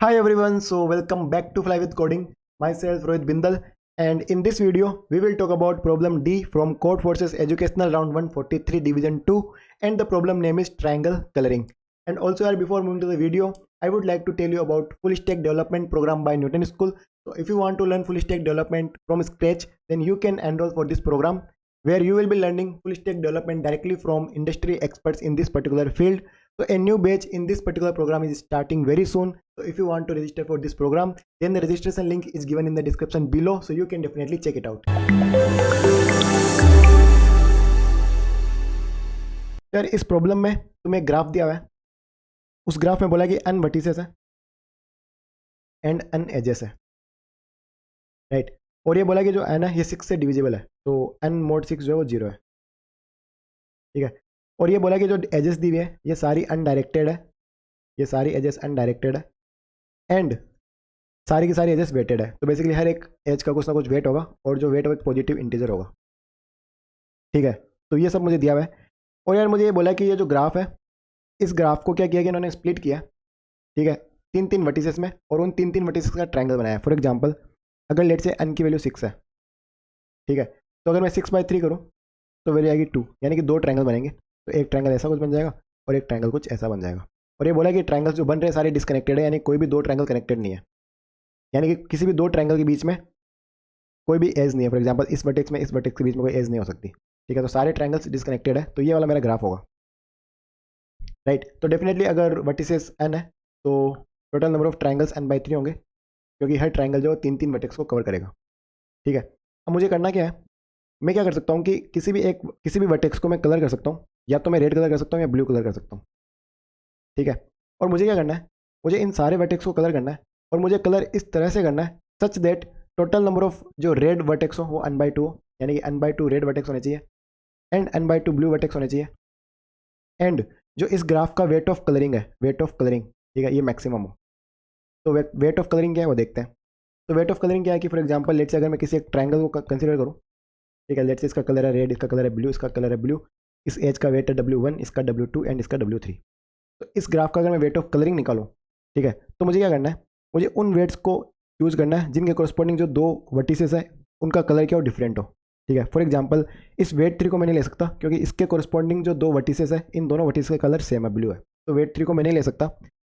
Hi everyone, so welcome back to Fly with Coding. Myself Rohit Bindal, and in this video we will talk about problem D from Code Forces Educational Round 143 Division 2, and the problem name is triangle coloring. And also before moving to the video, I would like to tell you about full stack development program by Newton School. So if you want to learn full stack development from scratch, then you can enroll for this program where you will be learning full stack development directly from industry experts in this particular field. So a new batch in this particular program is starting very soon. So if you want to register for this program, then the registration link is given in the description below, so you can definitely check it out. यार इस problem में तुम्हें graph दिया हुआ है, उस graph में बोला कि अन वर्टिसेस है एंड अन एजेस है, राइट। और ये बोला कि जो एन है ये 6 से डिविजिबल है, तो एन मोड 6 जो है वो 0 है, ठीक है। और ये बोला कि जो एजेस दी हुई है ये सारी अनडायरेक्टेड है, ये सारी एजेस अनडायरेक्टेड है एंड सारी की सारी एजेस वेटेड है। तो बेसिकली हर एक एज का कुछ ना कुछ वेट होगा और जो वेट होगा एक पॉजिटिव इंटीजर होगा, ठीक है। तो ये सब मुझे दिया हुआ है। और यार मुझे ये बोला कि ये जो ग्राफ है, इस ग्राफ को क्या किया कि इन्होंने स्प्लिट किया, ठीक है, 3 वर्टिसेस में, और उन 3 वर्टिसेस का ट्रायंगल बनाया। फॉर एग्जांपल अगर लेट से एन की वैल्यू 6 है, ठीक है, तो अगर मैं 6/3 करूँ तो वैल्यू आएगी 2, यानी कि 2 ट्रायंगल बनेंगे। तो एक ट्रायंगल ऐसा कुछ बन जाएगा और एक ट्रायंगल कुछ ऐसा बन जाएगा। और ये बोला कि ट्रायंगल्स जो बन रहे हैं सारे डिस्कनेक्टेड है, यानी कोई भी 2 ट्रायंगल कनेक्टेड नहीं है, यानी कि किसी भी 2 ट्रायंगल के बीच में कोई भी एज नहीं है। फॉर एग्जांपल इस वर्टेक्स में इस वर्टेक्स के बीच में कोई एज नहीं हो सकती, ठीक है। तो सारे ट्रायंगल्स डिस्कनेक्टेड है, तो ये वाला मेरा ग्राफ होगा, राइट। तो डेफिनेटली अगर वर्टिसेस n है तो total number of triangles n/3 होंगे, क्योंकि हर ट्रायंगल जो 3 वर्टेक्स को कवर करेगा, ठीक है। अब मुझे करना क्या है, मैं क्या कर सकता हूँ कि किसी भी वर्टेक्स को मैं कलर कर सकता हूँ, या तो मैं रेड कलर कर सकता हूँ या ब्लू कलर कर सकता हूँ, ठीक है। और मुझे क्या करना है, मुझे इन सारे वर्टेक्स को कलर करना है, और मुझे कलर इस तरह से करना है such that total number of जो रेड वर्टेक्स हो वो n/2 हो, यानी कि n/2 रेड वर्टेक्स होने चाहिए एंड n/2 ब्लू वर्टेक्स होने चाहिए, एंड जो इस ग्राफ का वेट ऑफ कलरिंग है, वेट ऑफ कलरिंग, ठीक है, ये मैक्सिमम हो। तो वेट ऑफ कलरिंग क्या है वो देखते हैं। तो वेट ऑफ कलरिंग क्या है कि फॉर एग्जांपल लेट से अगर मैं किसी एक ट्रायंगल को कंसीडर करूँ, ठीक है, लेट से इसका कलर है रेड, इसका कलर है ब्लू, इसका कलर है ब्लू, इस एज का वेट है W1, इसका W2 एंड इसका W3। तो इस ग्राफ का अगर मैं वेट ऑफ कलरिंग निकालूँ, ठीक है, तो मुझे क्या करना है, मुझे उन वेट्स को यूज़ करना है जिनके कोरस्पॉन्डिंग जो 2 वर्टिसेस है उनका कलर क्या हो, डिफरेंट हो, ठीक है। फॉर एग्जांपल इस वेट 3 को मैं नहीं ले सकता, क्योंकि इसके कोरस्पॉन्डिंग जो 2 वर्टिसेस है इन दोनों वर्टिसेस का कलर सेम है, ब्लू है। तो वेट 3 को मैं नहीं ले सकता,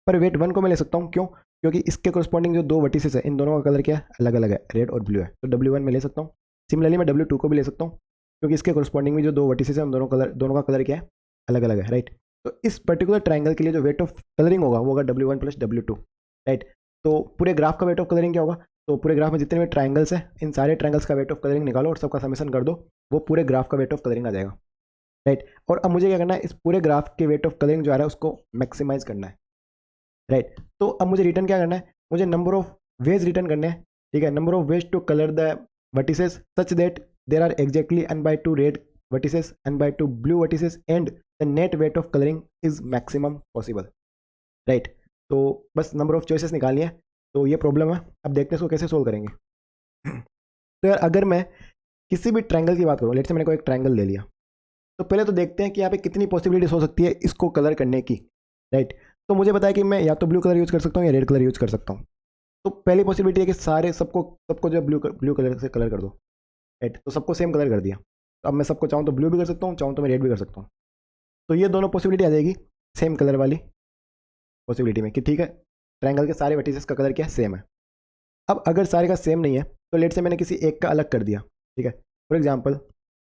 पर वेट 1 को मैं ले सकता हूँ। क्यों? क्योंकि इसके कोरस्पॉन्डिंग जो 2 वर्टिसेस है इन दोनों का कलर क्या है, अलग अलग है, रेड और ब्लू है। तो W1 में ले सकता हूँ। सिमिलरली मैं W2 को भी ले सकता हूँ, क्योंकि इसके कोरस्पॉन्डिंग में जो 2 वर्टिसेस है उन दोनों का कलर क्या है, अलग अलग है, राइट। तो इस पर्टिकुलर ट्रायंगल के लिए जो वेट ऑफ कलरिंग होगा वो होगा W1 + W2, राइट। तो पूरे ग्राफ का वेट ऑफ कलरिंग क्या होगा, तो पूरे ग्राफ में जितने भी ट्रायंगल्स हैं इन सारे ट्रायंगल्स का वेट ऑफ कलरिंग निकालो और सबका समेशन कर दो, वो पूरे ग्राफ का वेट ऑफ कलरिंग आ जाएगा, राइट। और अब मुझे क्या करना है, इस पूरे ग्राफ के वेट ऑफ कलरिंग जो आ रहा है उसको मैक्सिमाइज करना है, राइट। तो अब मुझे रिटर्न क्या करना है, मुझे नंबर ऑफ वेज रिटर्न करने हैं, ठीक है, number of ways to colour the vertices such that there are exactly n/2 red vertices, n/2 blue vertices and the net weight of colouring is maximum possible, right. तो बस number of choices निकालनी है। तो ये problem है, अब देखते हैं इसको कैसे सोल्व करेंगे। तो यार अगर मैं किसी भी ट्रायंगल की बात करूँ, लेट से मैंने कोई एक ट्रायंगल ले लिया, तो पहले तो देखते हैं कि यहाँ पे कितनी पॉसिबिलिटीज हो सकती है इसको कलर करने की, राइट। तो मुझे पता है कि मैं या तो ब्लू कलर यूज़ कर सकता हूँ या रेड कलर यूज़ कर सकता हूँ। तो पहली पॉसिबिलिटी है कि सबको जो ब्लू कलर से कलर कर दो, राइट। तो सबको सेम कलर कर दिया। तो अब मैं सबको चाहूँ तो ब्लू भी कर सकता हूँ, चाहूँ तो मैं रेड भी कर सकता हूँ। तो ये दोनों पॉसिबिलिटी आ जाएगी सेम कलर वाली पॉसिबिलिटी में, कि ठीक है ट्रायंगल के सारे वर्टिसेस का कलर क्या है, सेम है। अब अगर सारे का सेम नहीं है तो लेट से मैंने किसी एक का अलग कर दिया, ठीक है। फॉर एग्जांपल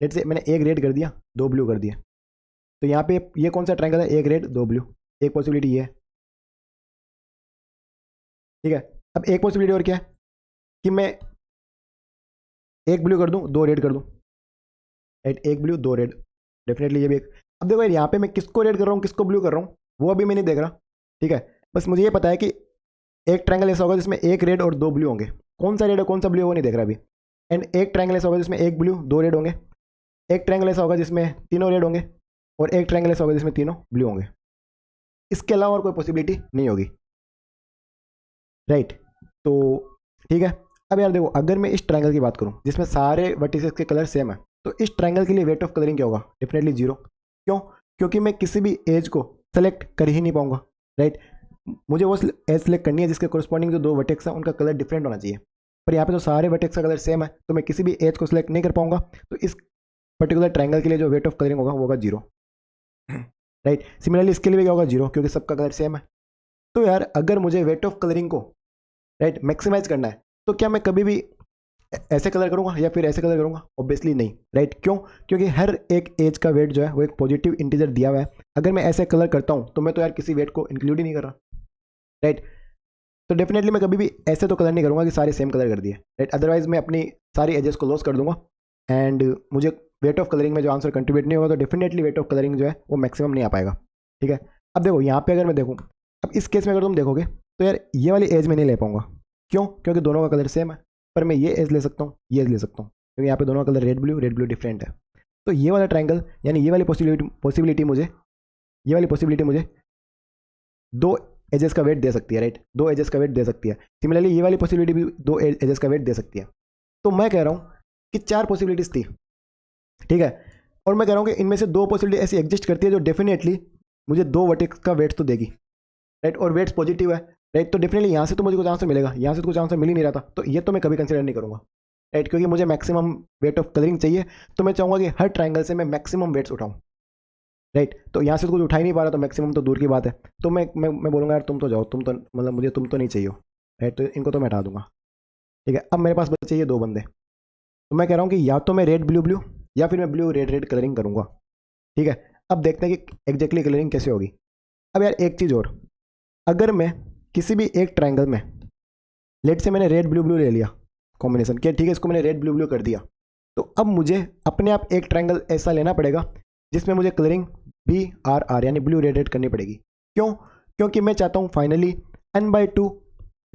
लेट से मैंने एक रेड कर दिया, 2 ब्लू कर दिया। तो यहाँ पे ये कौन सा ट्रायंगल है, एक रेड 2 ब्लू, एक पॉसिबिलिटी ये है, ठीक है। अब एक पॉसिबिलिटी और क्या है कि मैं एक ब्लू कर दूँ 2 रेड कर दूँ, राइट, एक ब्लू 2 रेड, डेफिनेटली ये भी एक। अब देखो यार यहाँ पे मैं किसको रेड कर रहा हूँ किसको ब्लू कर रहा हूँ वो अभी मैं नहीं देख रहा, ठीक है। बस मुझे ये पता है कि एक ट्रायंगल ऐसा होगा जिसमें एक रेड और 2 ब्लू होंगे, कौन सा रेड और कौन सा ब्लू है वो नहीं देख रहा अभी। एंड एक ट्रायंगल ऐसा होगा जिसमें एक ब्लू 2 रेड होंगे, एक ट्रायंगल ऐसा होगा जिसमें तीनों रेड होंगे, और एक ट्रायंगल ऐसा होगा जिसमें तीनों ब्लू होंगे। इसके अलावा और कोई पॉसिबिलिटी नहीं होगी, राइट। तो ठीक है। अब यार देखो अगर मैं इस ट्रायंगल की बात करूं जिसमें सारे वर्टिसेस के कलर सेम है, तो इस ट्रायंगल के लिए वेट ऑफ कलरिंग क्या होगा, डेफिनेटली 0। क्यों? क्योंकि मैं किसी भी एज को सेलेक्ट कर ही नहीं पाऊंगा, राइट। मुझे वो एज सेलेक्ट करनी है जिसके कोरस्पॉन्डिंग जो दो वर्टेक्स हैं उनका कलर डिफरेंट होना चाहिए, पर यहाँ पे तो सारे वर्टेक्स का कलर सेम है, तो मैं किसी भी एज को सिलेक्ट नहीं कर पाऊंगा। तो इस पर्टिकुलर ट्रायंगल के लिए जो वेट ऑफ कलरिंग होगा वो होगा 0, राइट। सिमिलरली इसके लिए भी क्या होगा 0, क्योंकि सबका कलर सेम है। तो यार अगर मुझे वेट ऑफ कलरिंग को राइट मैक्सिमाइज करना है, तो क्या मैं कभी भी ऐसे कलर करूंगा या फिर ऐसे कलर करूंगा? ऑब्वियसली नहीं, राइट। क्यों? क्योंकि हर एक एज का वेट जो है वो एक पॉजिटिव इंटीजर दिया हुआ है। अगर मैं ऐसे कलर करता हूं तो मैं तो यार किसी वेट को इंक्लूड ही नहीं कर रहा, राइट। तो डेफिनेटली मैं कभी भी ऐसे तो कलर नहीं करूंगा कि सारे सेम कलर कर दिए, राइट। अदरवाइज मैं अपनी सारी एजेस को लॉस कर दूंगा एंड मुझे वेट ऑफ कलरिंग में जो आंसर कंट्रीब्यूट नहीं होगा, तो डेफिनेटली वेट ऑफ कलरिंग जो है वो मैक्सिमम नहीं आ पाएगा, ठीक है। अब देखो यहाँ पे अगर मैं देखूँ, अब इस केस में अगर तुम देखोगे तो यार ये वाली एज में नहीं ले पाऊंगा। क्यों? क्योंकि दोनों का कलर सेम है, पर मैं ये एज ले सकता हूँ, ये एज ले सकता हूँ, क्योंकि यहाँ पे दोनों का कलर रेड ब्लू डिफरेंट है। तो ये वाला ट्रायंगल यानी ये वाली पॉसिबिलिटी मुझे दो एजेस का वेट दे सकती है, राइट। दो एजेस का वेट दे सकती है। सिमिलरली ये वाली पॉसिबिलिटी भी दो एजेस का वेट दे सकती है। तो मैं कह रहा हूँ कि 4 पॉसिबिलिटीज थी, ठीक है। और मैं कह रहा हूँ कि इनमें से 2 पॉसिबिलिटी ऐसी एग्जिस्ट करती है जो डेफिनेटली मुझे 2 वर्टेक्स का वेट तो देगी, राइट। और वेट्स पॉजिटिव है, राइट। तो डेफिनेटली यहाँ से तो मुझे कुछ आंसर मिलेगा, यहाँ से तो कुछ आंसर मिल ही नहीं रहा था, तो ये तो मैं कभी कंसिडर नहीं करूँगा, राइट। क्योंकि मुझे मैक्सिमम वेट ऑफ कलरिंग चाहिए, तो मैं चाहूँगा कि हर ट्रायंगल से मैं मैक्सिमम वेट्स उठाऊँ, राइट। तो यहाँ से तो कुछ उठा ही नहीं पा रहा, तो मैक्सिमम तो दूर की बात है। तो मैं बोलूँगा यार तुम तो जाओ, तुम तो मतलब मुझे तुम तो नहीं चाहिए, राइट। तो इनको तो मैं हटा दूंगा, ठीक है। अब मेरे पास बचे ये 2 बंदे, तो मैं कह रहा हूँ कि या तो मैं रेड ब्लू या फिर मैं ब्लू रेड कलरिंग करूँगा, ठीक है। अब देखते हैं कि एग्जैक्टली कलरिंग कैसे होगी। अब यार एक चीज़ और, अगर मैं किसी भी एक ट्रायंगल में लेट से मैंने रेड ब्लू ले लिया कॉम्बिनेशन के, ठीक है, इसको मैंने रेड ब्लू कर दिया, तो अब मुझे अपने आप एक ट्रायंगल ऐसा लेना पड़ेगा जिसमें मुझे कलरिंग BRR यानी ब्लू रेड करनी पड़ेगी। क्यों? क्योंकि मैं चाहता हूँ फाइनली n/2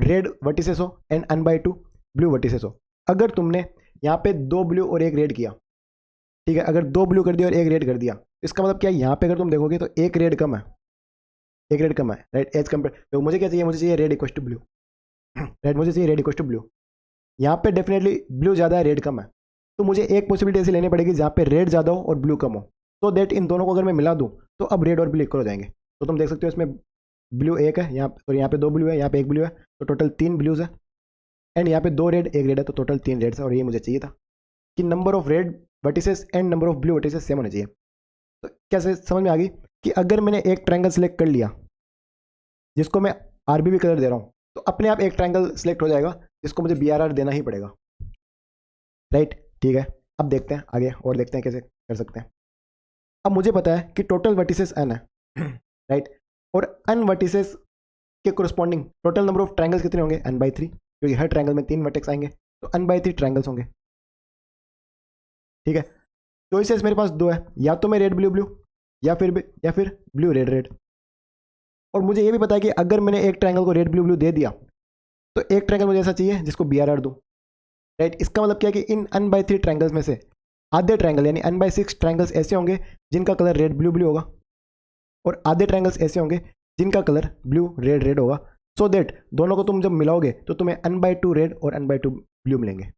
रेड वर्टिसेस हो एंड n/2 ब्लू वर्टिसेस हो। अगर तुमने यहाँ पे 2 ब्लू और 1 रेड किया, ठीक है, अगर 2 ब्लू कर दिया और 1 रेड कर दिया, इसका मतलब क्या है? यहाँ पे अगर तुम देखोगे तो 1 रेड कम है, 1 रेड कम है, राइट, एज कम्पेयर। तो मुझे क्या चाहिए? मुझे चाहिए red equal to blue, right, मुझे चाहिए रेड इक्वल टू ब्लू। यहाँ पे डेफिनेटली ब्लू ज़्यादा है, रेड कम है, तो मुझे एक पॉसिबिलिटी ऐसी लेनी पड़ेगी जहाँ पे रेड ज़्यादा हो और ब्लू कम हो, तो दैट इन दोनों को अगर मैं मिला दूँ तो अब रेड और ब्लू इक्वल हो जाएंगे। तो तुम देख सकते हो इसमें ब्लू 1 है, यहाँ और यहाँ पे 2 ब्लू है, यहाँ पे 1 ब्लू है, तो टोटल 3 ब्लूज है, एंड यहाँ पे 2 रेड 1 रेड है, तो टोटल 3 रेड्स है। और ये मुझे चाहिए था कि number of red vertices and number of blue vertices same होने चाहिए। तो कैसे समझ में आ गई कि अगर मैंने एक ट्रायंगल सेलेक्ट कर लिया जिसको मैं RBB कलर दे रहा हूँ, तो अपने आप एक ट्रायंगल सेलेक्ट हो जाएगा जिसको मुझे BRR देना ही पड़ेगा, राइट, ठीक है। अब देखते हैं आगे और देखते हैं कैसे कर सकते हैं। अब मुझे पता है कि टोटल वर्टिसेस n है, राइट, और n वर्टिसेस के corresponding total number of triangles कितने होंगे? n/3, क्योंकि हर ट्रायंगल में 3 वर्टेक्स आएंगे, तो n/3 ट्रायंगल्स होंगे, ठीक है। चॉइसेस मेरे पास 2 है, या तो मैं रेड ब्लू या फिर ब्लू रेड। और मुझे ये भी पता है कि अगर मैंने एक ट्रायंगल को रेड ब्लू दे दिया, तो एक ट्रायंगल मुझे ऐसा चाहिए जिसको BRR दूं, राइट। इसका मतलब क्या है कि इन n/3 ट्रायंगल्स में से आधे ट्रायंगल यानी n/6 ट्रायंगल्स ऐसे होंगे जिनका कलर रेड ब्लू होगा, और आधे ट्रायंगल्स ऐसे होंगे जिनका कलर ब्लू रेड होगा, सो दैट दोनों को तुम जब मिलाओगे तो तुम्हें n/2 रेड और n/2 ब्लू मिलेंगे,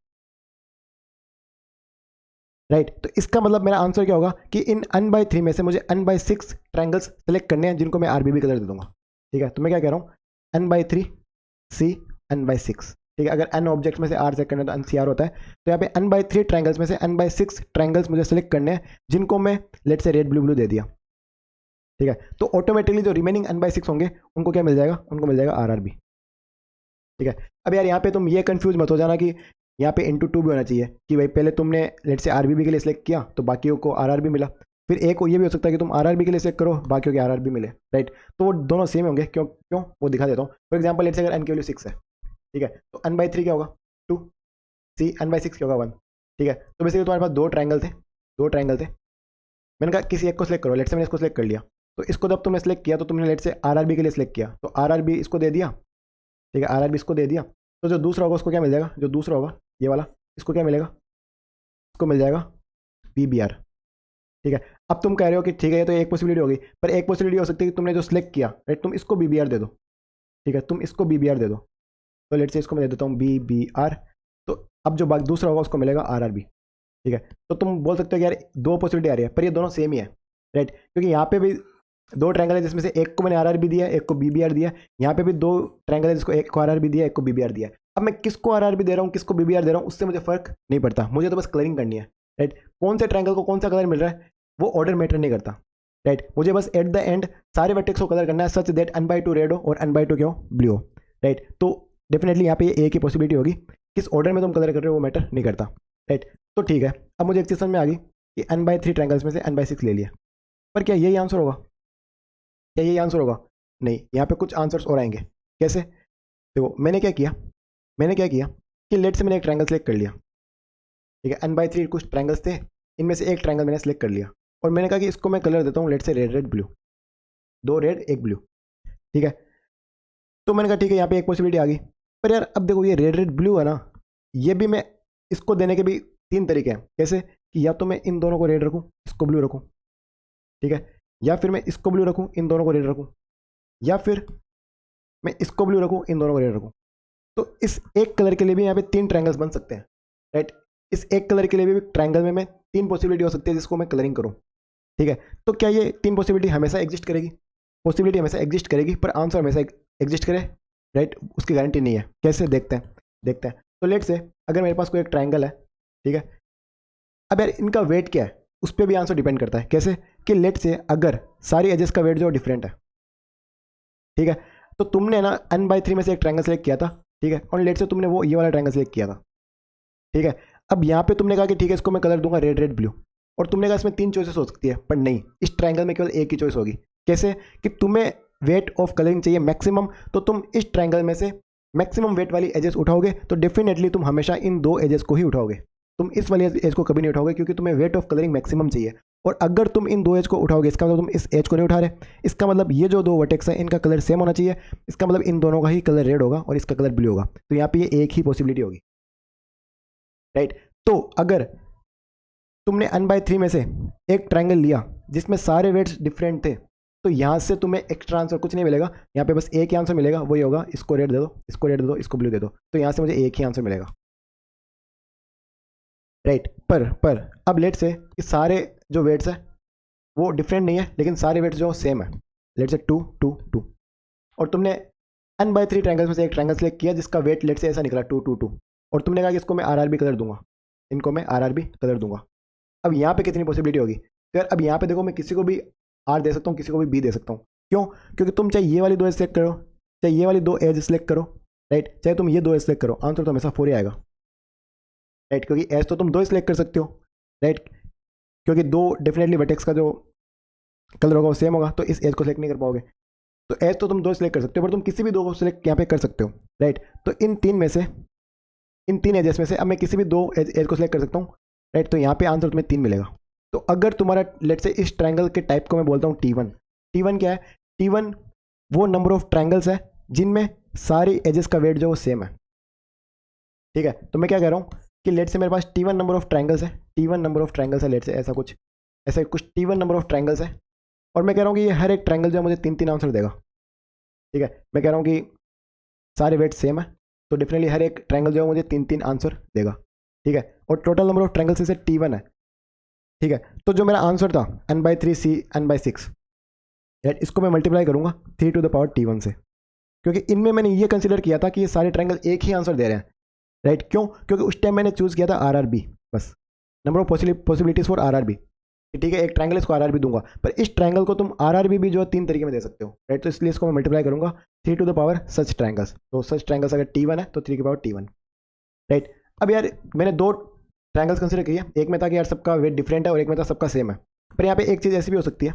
राइट। तो इसका मतलब मेरा आंसर क्या होगा कि इन n/3 में से मुझे n/6 ट्रायंगल्स सेलेक्ट करने हैं जिनको मैं RBB कलर दे दूंगा, ठीक है। तो मैं क्या कह रहा हूँ n/3 C n/6, ठीक है। अगर n ऑब्जेक्ट्स में से R सेलेक्ट करना है तो NCR होता है, तो यहाँ पे n/3 ट्रायंगल्स में से n/6 ट्रायंगल्स मुझे सेलेक्ट करने हैं जिनको मैं लेट से रेड ब्लू दे दिया, ठीक है। तो ऑटोमेटिकली जो रिमेनिंग n/6 होंगे उनको क्या मिल जाएगा? उनको मिल जाएगा RRB, ठीक है। अब यार यहाँ पे तुम ये कंफ्यूज मत हो जाना कि यहाँ पे *2 भी होना चाहिए, कि भाई पहले तुमने लेट से RBB के लिए सिलेक्ट किया तो बाकियों को RRB मिला, फिर एक ये भी हो सकता है कि तुम RRB के लिए सिलेक्ट करो बाकियों के RRB मिले, राइट। तो वो दोनों सेम होंगे, क्यों क्यों वो दिखा देता हूँ। फॉर एग्जाम्पल लेट से अगर n की वैल्यू 6 है, ठीक है, तो n/3 क्या होगा? 2, C n/6 क्या होगा? 1, ठीक है। तो बेसिकली तुम्हारे पास 2 ट्रायंगल थे, मैंने कहा किसी एक को सिलेक्ट करो, लेट से मैंने इसको सिलेक्ट कर लिया, तो इसको जब तुमने सेलेक्ट किया तो तुमने लेट से RRB के लिए सिलेक्ट किया, तो RRB इसको दे दिया, ठीक है, RRB इसको दे दिया, तो जो दूसरा होगा उसको क्या मिल जाएगा? जो दूसरा होगा ये वाला, इसको क्या मिलेगा? इसको मिल जाएगा BBR, ठीक है। अब तुम कह रहे हो कि ठीक है ये तो एक पॉसिबिलिटी होगी, पर एक पॉसिबिलिटी हो सकती है कि तुमने जो सिलेक्ट किया, राइट, तुम इसको BBR दे दो, ठीक है, तुम इसको BBR दे दो, तो लेट से इसको मैं दे देता हूँ BBR, तो अब जो दूसरा होगा उसको मिलेगा RRB, ठीक है। तो तुम बोल सकते हो कि यार 2 पॉसिबिलिटी आ रही है, पर ये दोनों सेम ही है, राइट, क्योंकि यहाँ पे भी दो ट्रायंगल है जिसमें से एक को मैंने आरआरबी दिया, एक को बीबीआर दिया। यहाँ पे भी दो ट्रायंगल है जिसको एक को आरआरबी दिया, एक को बीबीआर दिया। अब मैं किसको आरआरबी दे रहा हूँ, किसको बीबीआर दे रहा हूँ, उससे मुझे फर्क नहीं पड़ता, मुझे तो बस कलरिंग करनी है, राइट। कौन से ट्रायंगल को कौन सा कलर मिल रहा है वो ऑर्डर मैटर नहीं करता, राइट। मुझे बस एट द एंड सारे वर्टेक्स को कलर करना है सच दैट n/2 रेड हो और n/2 क्या हो, ब्लू हो, राइट। तो डेफिनेटली यहाँ पे ये एक ही पॉसिबिलिटी होगी, किस ऑर्डर में तुम कलर कर रहे हो वो मैटर नहीं करता, राइट। तो ठीक है, अब मुझे एक चीज़ समझ में आ गई कि n/3 ट्रायंगल्स में से n/6 ले लिया, पर क्या यही आंसर होगा, क्या यही आंसर होगा? नहीं, यहाँ पे कुछ आंसर्स और आएंगे। कैसे? देखो मैंने क्या किया कि लेट से मैंने एक ट्रायंगल सेलेक्ट कर लिया, ठीक है। n/3 कुछ ट्रायंगल्स थे, इनमें से एक ट्रायंगल मैंने सेलेक्ट कर लिया और मैंने कहा कि इसको मैं कलर देता हूँ लेट से रेड रेड ब्लू, दो रेड एक ब्लू, ठीक है। तो मैंने कहा ठीक है, यहाँ पे एक पॉसिबिलिटी आ गई, पर यार अब देखो ये रेड रेड ब्लू है ना, ये भी मैं इसको देने के भी तीन तरीके हैं। कैसे? कि या तो मैं इन दोनों को रेड रखूँ, इसको ब्लू रखूँ, ठीक है, या फिर मैं इसको ब्लू रखूँ, इन दोनों को रेड रखूँ, या फिर मैं इसको ब्लू रखूँ, इन दोनों को रेड रखूँ। तो इस एक कलर के लिए भी यहाँ पे तीन ट्रायंगल्स बन सकते हैं, राइट। इस एक कलर के लिए भी ट्रायंगल में मैं तीन पॉसिबिलिटी हो सकती है जिसको मैं कलरिंग करूँ, ठीक है। तो क्या ये तीन पॉसिबिलिटी हमेशा एग्जिस्ट करेगी? पॉसिबिलिटी हमेशा एग्जिस्ट करेगी, पर आंसर हमेशा एग्जिस्ट करे, राइट, उसकी गारंटी नहीं है। कैसे? देखते हैं। तो लेट से अगर मेरे पास कोई एक ट्रायंगल है, ठीक है, अब यार इनका वेट क्या है उस पर भी आंसर डिपेंड करता है। कैसे? कि लेट से अगर सारी एजेस का वेट जो डिफरेंट है, ठीक है, तो तुमने ना n/3 में से एक ट्रायंगल सेलेक्ट किया था, ठीक है, और लेट से तुमने वो ये वाला ट्रायंगल सेलेक्ट किया था, ठीक है। अब यहाँ पे तुमने कहा कि ठीक है इसको मैं कलर दूंगा रेड रेड ब्लू, और तुमने कहा इसमें तीन चॉइसेस हो सकती है, पर नहीं, इस ट्रायंगल में केवल एक ही चॉइस होगी। कैसे? कि तुम्हें वेट ऑफ कलरिंग चाहिए मैक्सिमम, तो तुम इस ट्रायंगल में से मैक्सिमम वेट वाली एजेस उठाओगे, तो डेफिनेटली तुम हमेशा इन दो एजेस को ही उठाओगे, तुम इस वाली एज को कभी नहीं उठाओगे, क्योंकि तुम्हें वेट ऑफ कलरिंग मैक्सिमम चाहिए। और अगर तुम इन दो एज को उठाओगे, इसका मतलब तुम इस एज को नहीं उठा रहे, इसका मतलब ये जो दो वर्टेक्स हैं इनका कलर सेम होना चाहिए, इसका मतलब इन दोनों का ही कलर रेड होगा और इसका कलर ब्लू होगा। तो यहाँ पे ये एक ही पॉसिबिलिटी होगी, राइट। तो अगर तुमने n/3 में से एक ट्रायंगल लिया जिसमें सारे वेट्स डिफरेंट थे, तो यहाँ से तुम्हें एक्स्ट्रा आंसर कुछ नहीं मिलेगा, यहाँ पे बस एक ही आंसर मिलेगा, वही होगा इसको रेड दे दो, इसको रेड दे दो, इसको ब्लू दे दो, तो यहाँ से मुझे एक ही आंसर मिलेगा, राइट। पर अब लेट से कि सारे जो वेट्स हैं वो डिफरेंट नहीं है, लेकिन सारे वेट्स जो सेम है, लेट से 2 2 2, और तुमने n/3 ट्रायंगल्स में से एक ट्रायंगल सेलेक्ट किया जिसका वेट लेट से ऐसा निकला 2 2 2, और तुमने कहा कि इसको मैं आरआरबी कलर दूंगा, इनको मैं आरआरबी कलर दूंगा। अब यहाँ पे कितनी पॉसिबिलिटी होगी? तो यार अब यहाँ पे देखो, मैं किसी को भी आर दे सकता हूँ, किसी को भी बी दे सकता हूँ। क्यों? क्योंकि तुम चाहे ये वाली दो एज सेलेक्ट करो, चाहे ये वाली दो एज सेलेक्ट करो, राइट, चाहे तुम ये दो एज सेलेक्ट करो, आंसर तो हमेशा 4 ही आएगा, राइट, क्योंकि एज तो तुम दो सेलेक्ट कर सकते हो, राइट, क्योंकि दो डेफिनेटली वर्टेक्स का जो कलर होगा वो सेम होगा, तो इस एज को सेलेक्ट नहीं कर पाओगे। तो एज तो तुम दो सेलेक्ट कर सकते हो, पर तुम किसी भी दो को सिलेक्ट यहाँ पे कर सकते हो, राइट। तो इन तीन एजेस में से अब मैं किसी भी दो एज को सिलेक्ट कर सकता हूँ, राइट। तो यहाँ पे आंसर तुम्हें 3 मिलेगा। तो अगर तुम्हारा लेट से इस ट्रायंगल के टाइप को मैं बोलता हूँ T1 क्या है? T1 वो नंबर ऑफ ट्रायंगल्स है जिनमें सारी एजेस का वेट जो वो सेम है, ठीक है। तो मैं क्या कह रहा हूँ कि लेट से मेरे पास T1 नंबर ऑफ ट्रायंगल्स है, लेट से ऐसा कुछ T1 नंबर ऑफ ट्रायंगल्स है, और मैं कह रहा हूँ कि ये हर एक ट्रायंगल जो है मुझे 3 आंसर देगा, ठीक है। मैं कह रहा हूँ कि सारे वेट सेम है, तो डेफिनेटली हर एक ट्रायंगल जो है मुझे 3 आंसर देगा, ठीक है। और टोटल नंबर ऑफ ट्रायंगल्स से T1 है, ठीक है। तो जो मेरा आंसर था n/3 C n/6, राइट, इसको मैं मल्टीप्लाई करूंगा 3 टू द पावर T1 से, क्योंकि इनमें मैंने ये कंसिडर किया था कि ये सारे ट्रायंगल एक ही आंसर दे रहे हैं, राइट। क्यों? क्योंकि उस टाइम मैंने चूज़ किया था आरआरबी, बस number of possibilities for RRB, ठीक है। एक ट्रायंगल इसको आरआरबी दूंगा, पर इस ट्रायंगल को तुम आरआरबी भी जो है 3 तरीके में दे सकते हो, राइट। तो इसलिए इसको मैं मल्टीप्लाई करूंगा 3 to the power such triangles. तो सच ट्रायंगल्स अगर T1 है तो 3 की पावर T1, राइट। अब यार मैंने दो ट्रायंगल्स कंसिडर किए, एक में था कि यार सबका वेट डिफरेंट है और एक में था सबका सेम है, पर यहाँ पे एक चीज़ ऐसी भी हो सकती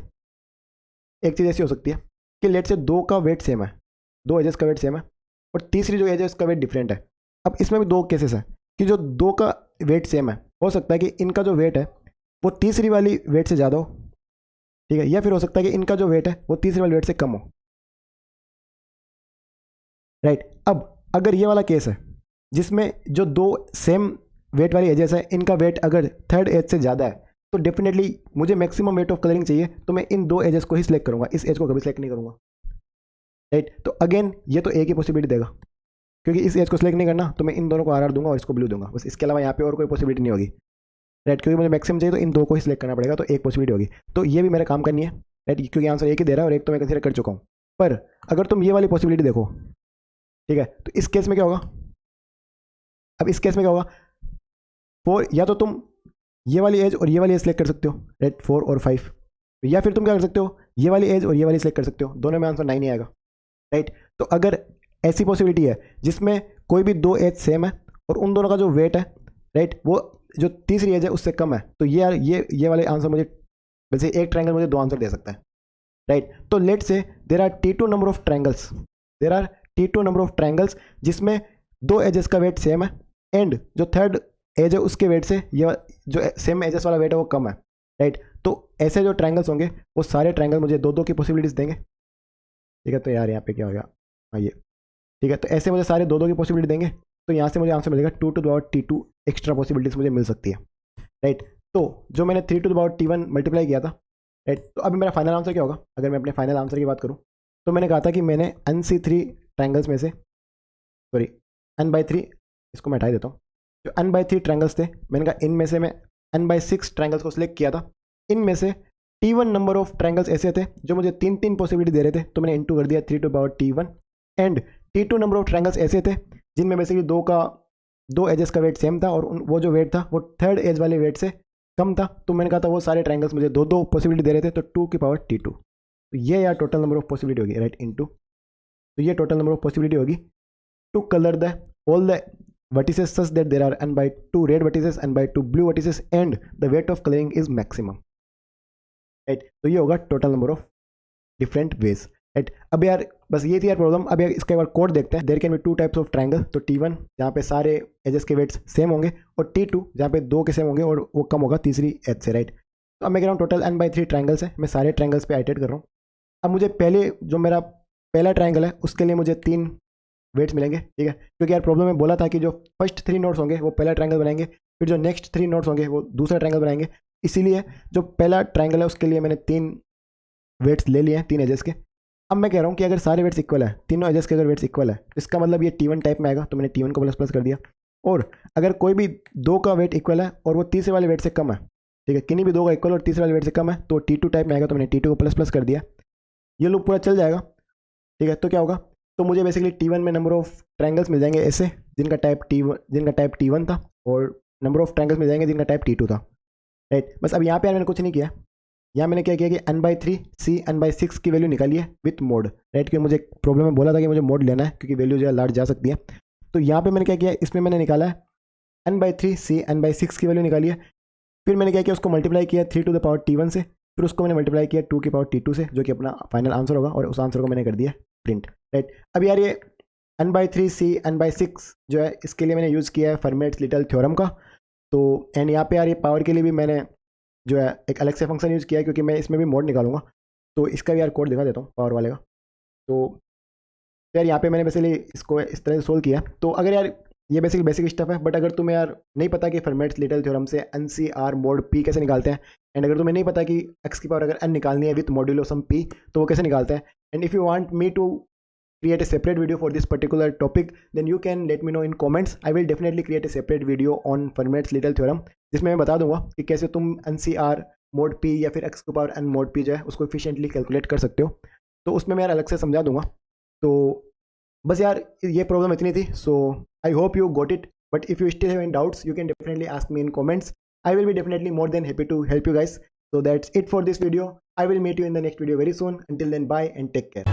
है, कि लेट से दो का वेट सेम है, दो एजेस का वेट सेम है, और तीसरी जो एज है उसका वेट डिफरेंट है। अब इसमें भी दो केसेस हैं कि जो दो का वेट सेम है, हो सकता है कि इनका जो वेट है वो तीसरी वाली वेट से ज़्यादा हो, ठीक है, या फिर हो सकता है कि इनका जो वेट है वो तीसरी वाली वेट से कम हो, राइट। अब अगर ये वाला केस है जिसमें जो दो सेम वेट वाली एजेस है, इनका वेट अगर थर्ड एज से ज़्यादा है, तो डेफिनेटली मुझे मैक्सिमम वेट ऑफ कलरिंग चाहिए, तो मैं इन दो एजेस को ही सिलेक्ट करूंगा, इस एज को कभी सिलेक्ट नहीं करूंगा, राइट। तो अगेन ये तो एक ही पॉसिबिलिटी देगा, क्योंकि इस एज को सिलेक्ट नहीं करना, तो मैं इन दोनों को आरआर दूंगा और इसको ब्लू दूंगा, बस। इसके अलावा यहाँ पे और कोई पॉसिबिलिटी नहीं होगी, राइट, क्योंकि मुझे मैक्सिमम चाहिए तो इन दो को ही सिलेक्ट करना पड़ेगा, तो एक पॉसिबिलिटी होगी। तो ये भी मेरा काम करनी है, राइट, क्योंकि आंसर एक ही दे रहा है और एक तो मैं कंसीडर कर चुका हूँ। पर अगर तुम ये वाली पॉसिबिलिटी देखो, ठीक है, तो इस केस में क्या होगा? अब इस केस में क्या होगा? 4, या तो तुम ये वाली एज और ये वाली एज सेलेक्ट कर सकते हो, राइट, 4 और 5, या फिर तुम क्या कर सकते हो, ये वाली एज और ये वाली सेलेक्ट कर सकते हो, दोनों में आंसर 9 ही आएगा, राइट। तो अगर ऐसी पॉसिबिलिटी है जिसमें कोई भी दो एज सेम है और उन दोनों का जो वेट है, राइट, वो जो तीसरी एज है उससे कम है, तो ये वाले आंसर मुझे, वैसे एक ट्रायंगल मुझे दो आंसर दे सकता है, राइट। तो let say there are T2 number of triangles, there are T2 number of triangles जिसमें दो एजेस का वेट सेम है एंड जो थर्ड एज है उसके वेट से ये जो सेम एजेस वाला वेट है वो कम है, राइट। तो ऐसे जो ट्रायंगल्स होंगे वो सारे ट्रायंगल मुझे दो दो की पॉसिबिलिटीज देंगे, ठीक है। तो यार यहाँ पे क्या हो गया, हाँ ये, ठीक है, तो ऐसे मुझे सारे दो दो की पॉसिबिलिटी देंगे, तो यहाँ से मुझे आंसर मिलेगा 2 to the power T2 extra possibilities मुझे मिल सकती है, राइट। तो जो मैंने 3 to the power T1 multiply किया था, राइट, तो अभी मेरा फाइनल आंसर क्या होगा? अगर मैं अपने फाइनल आंसर की बात करूँ तो मैंने कहा था कि मैंने NC3 ट्रायंगल्स में से, सॉरी N/3, इसको मैं हटा देता हूँ, जो N/3 ट्रायंगल्स थे मैंने कहा इनमें से मैं N/6 ट्रायंगल्स को सिलेक्ट किया था। इनमें से T1 नंबर ऑफ ट्रायंगल्स ऐसे थे जो मुझे 3 पॉसिबिलिटी दे रहे थे, तो मैंने इंटू कर दिया 3 to the power T1, and T2 number of triangles ऐसे थे जिनमें बेसिकली दो एजेस का वेट सेम था और वो जो वेट था वो थर्ड एज वाले वेट से कम था, तो मैंने कहा था वो सारे ट्रायंगल्स मुझे दो दो पॉसिबिलिटी दे रहे थे, तो 2 की पावर T2, तो ये यार टोटल नंबर ऑफ पॉसिबिलिटी होगी, राइट, इनटू, तो ये टोटल नंबर ऑफ पॉसिबिलिटी होगी to colour the all the vertices such that there are N/2 red vertices, N/2 blue vertices and the weight of coloring is maximum, right। तो ये होगा total number of different ways, right. अब यार बस ये थी यार प्रॉब्लम। अब यार इसका एक बार कोड देखते हैं। There can be 2 types of triangle, तो T1 जहाँ पे सारे एजेस के वेट्स सेम होंगे और T2 जहाँ पे दो के सेम होंगे और वो कम होगा तीसरी एज से, राइट। तो अब मैं कह रहा हूँ टोटल N/3 ट्रायंगल्स है, मैं सारे ट्रायंगल्स पे आइटेट कर रहा हूँ। अब मुझे पहले जो मेरा पहला ट्रायंगल है उसके लिए मुझे 3 वेट्स मिलेंगे, ठीक है, क्योंकि यार प्रॉब्लम में बोला था कि जो फर्स्ट 3 नोड्स होंगे वो पहला ट्रायंगल बनाएंगे, फिर जो नेक्स्ट 3 नोड्स होंगे वो दूसरा ट्रायंगल बनाएंगे, इसीलिए जो पहला ट्रायंगल है उसके लिए मैंने 3 वेट्स ले लिए हैं 3 एजेस के। अब मैं कह रहा हूँ कि अगर सारे वेट्स इक्वल है, तीनों एजेस के अगर वेट्स इक्वल है, तो इसका मतलब ये T1 टाइप में आएगा, तो मैंने T1 को प्लस प्लस कर दिया। और अगर कोई भी दो का वेट इक्वल है और वो तीसरे वाले वेट से कम है, ठीक है, किन्हीं भी दो का इक्वल और तीसरे वाले वेट से कम है, तो T2 टाइप में आएगा, तो मैंने T2 को प्लस प्लस कर दिया। ये लूप पूरा चल जाएगा, ठीक है। तो क्या होगा, तो मुझे बेसिकली T1 में नंबर ऑफ ट्रायंगल्स मिल जाएंगे ऐसे जिनका टाइप T1 था, और नंबर ऑफ ट्रायंगल्स मिल जाएंगे जिनका टाइप T2 था, राइट। बस अब यहाँ पे मैंने कुछ नहीं किया, यहाँ मैंने क्या किया कि N/3 C N/6 की वैल्यू निकाली है विथ मोड, राइट, क्योंकि मुझे प्रॉब्लम में बोला था कि मुझे मोड लेना है क्योंकि वैल्यू जो है लार्ज जा सकती है। तो यहाँ पे मैंने क्या किया, इसमें मैंने निकाला है N/3 C N/6 की वैल्यू निकाली है, फिर मैंने क्या किया उसको मल्टीप्लाई किया 3 to the power T1 से, फिर उसको मैंने मल्टीप्लाई किया 2 की पावर T2 से, जो कि अपना फाइनल आंसर होगा, और उस आंसर को मैंने कर दिया प्रिंट, राइट। अब यार ये N/3 C N/6 जो है इसके लिए मैंने यूज़ किया है फर्मेट्स लिटल थ्योरम का। तो एंड यहाँ पे यार ये पावर के लिए भी मैंने जो है एक अलग से फंक्शन यूज़ किया है, क्योंकि मैं इसमें भी मोड निकालूंगा, तो इसका भी यार कोड दिखा देता हूँ पावर वाले का। तो यार यहाँ पे मैंने बेसिकली इसको इस तरह से सोल्व किया। तो अगर यार ये बेसिक स्टफ है, बट अगर तुम्हें यार नहीं पता कि फर्मेट्स लिटल थ्योरम से NCR मोड P कैसे निकालते हैं, एंड अगर तुम्हें नहीं पता कि x की पावर अगर n निकालनी है विथ मॉड्यूलो सम P तो वो कैसे निकालते हैं, and if you want me to create a separate video for this particular topic, then you can let me know in comments. I will definitely create a separate video on Fermat's little theorem, जिसमें मैं बता दूंगा कि कैसे तुम NCR mode P या फिर x की पावर n मोड P जो है उसको efficiently कैलकुलेट कर सकते हो, तो उसमें मैं यार अलग से समझा दूंगा। तो बस यार ये प्रॉब्लम इतनी थी, so I hope you got it, but if you still have any doubts you can definitely ask me in comments. I will be definitely more than happy to help you guys. So that's it for this video. I will meet you in the next video very soon. Until then, bye and take care.